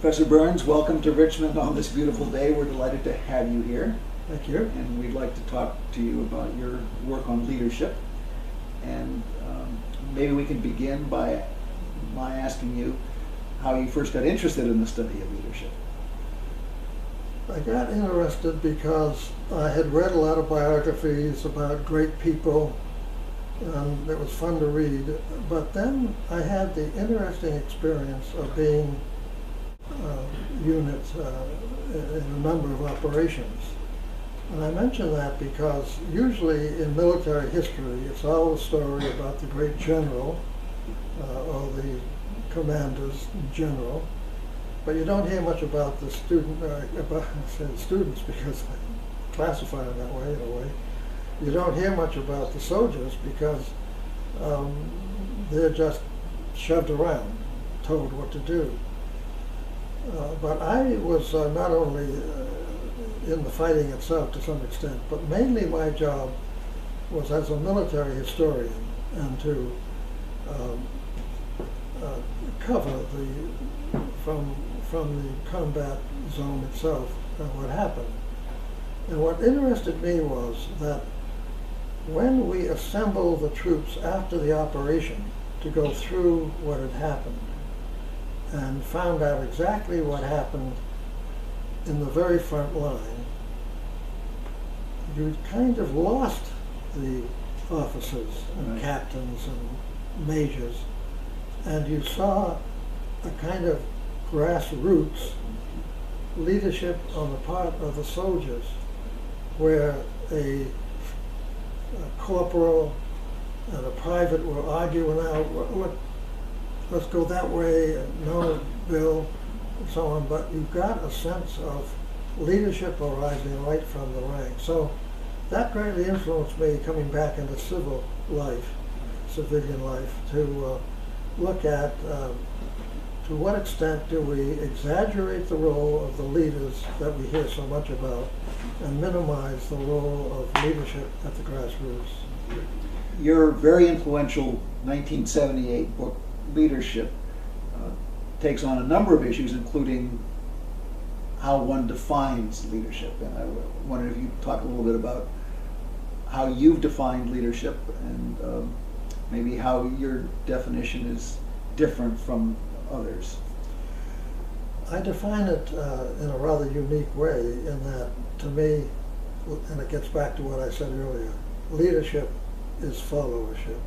Professor Burns, welcome to Richmond on this beautiful day. We're delighted to have you here. Thank you. And we'd like to talk to you about your work on leadership. And maybe we can begin by my asking you how you first got interested in the study of leadership. I got interested because I had read a lot of biographies about great people, and it was fun to read. But then I had the interesting experience of being unit in a number of operations. And I mention that because usually in military history, it's all a story about the great general or the commanders in general, but you don't hear much about the students because I classify them that way in a way. You don't hear much about the soldiers because they're just shoved around, told what to do. But I was not only in the fighting itself to some extent, but mainly my job was as a military historian and to cover from the combat zone itself what happened. And what interested me was that when we assembled the troops after the operation to go through what had happened and found out exactly what happened in the very front line, you kind of lost the officers and captains and majors, and you saw a kind of grassroots leadership on the part of the soldiers, where a corporal and a private were arguing out, let's go that way, and no, Bill, and so on. But you got a sense of leadership arising right from the ranks. So that greatly influenced me coming back into civil life, civilian life, to look at to what extent do we exaggerate the role of the leaders that we hear so much about and minimize the role of leadership at the grassroots. Your very influential 1978 book, Leadership, takes on a number of issues, including how one defines leadership. And I wondered if you'd talk a little bit about how you've defined leadership and maybe how your definition is different from others. I define it in a rather unique way in that, to me, and it gets back to what I said earlier, leadership is followership,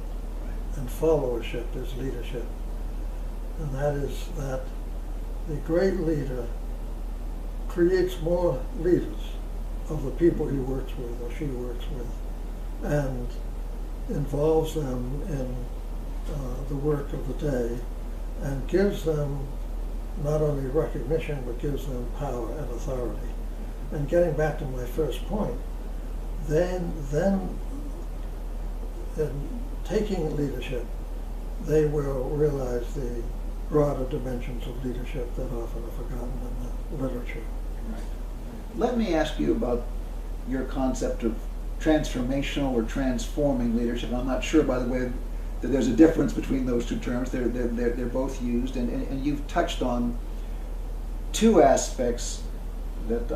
and followership is leadership. And that is that the great leader creates more leaders of the people he works with or she works with, and involves them in the work of the day, and gives them not only recognition, but gives them power and authority. And getting back to my first point, then in taking leadership, they will realize the broader dimensions of leadership that often are forgotten in the literature. Right. Let me ask you about your concept of transformational or transforming leadership. I'm not sure, by the way, that there's a difference between those two terms. They're both used, and you've touched on two aspects that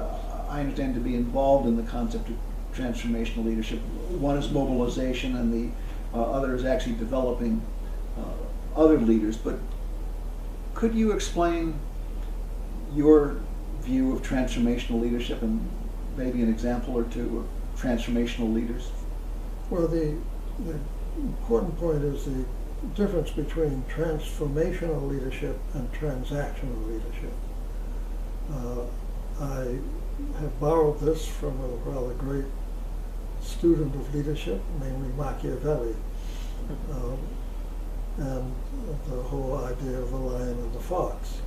I understand to be involved in the concept of transformational leadership. One is mobilization, and the other is actually developing other leaders. But could you explain your view of transformational leadership and maybe an example or two of transformational leaders? Well, the important point is the difference between transformational leadership and transactional leadership. I have borrowed this from a rather great student of leadership, namely Machiavelli, and the whole idea of the lion and the fox.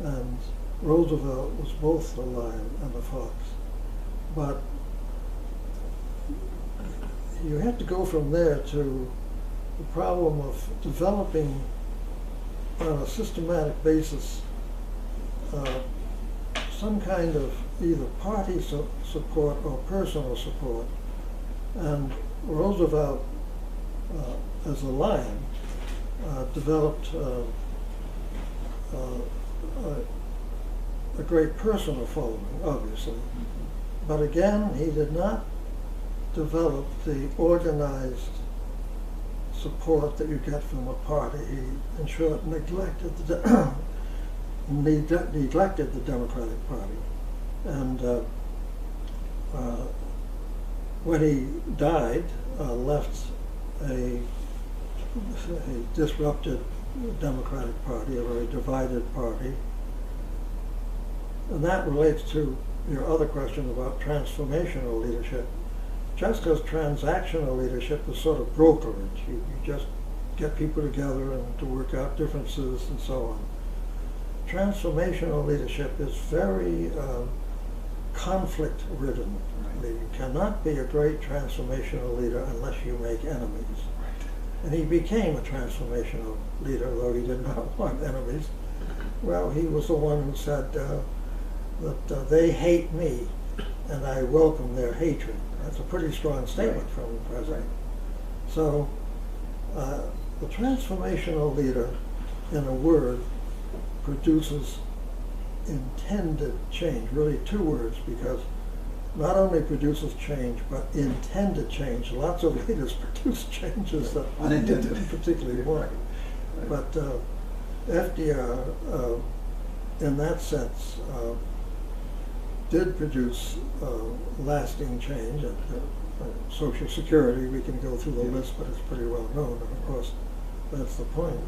And Roosevelt was both the lion and the fox. But you have to go from there to the problem of developing on a systematic basis some kind of either party support or personal support. And Roosevelt, as a lion, developed a great personal following, obviously. But again, he did not develop the organized support that you get from a party. He, in short, neglected the neglected the Democratic Party. And when he died, left a disrupted Democratic Party, a very divided party. And that relates to your other question about transformational leadership. Just because transactional leadership is sort of brokerage, you just get people together and to work out differences and so on. Transformational leadership is very conflict-ridden. Right. You cannot be a great transformational leader unless you make enemies. And he became a transformational leader, though he did not want enemies. Well, he was the one who said that they hate me and I welcome their hatred. That's a pretty strong statement from the president. So the transformational leader, in a word, produces intended change, really two words, because not only produces change, but intended change. Lots of leaders produce changes that Unintended. didn't particularly work. But FDR, in that sense, did produce lasting change. Social Security, we can go through the list, but it's pretty well known, and of course, that's the point.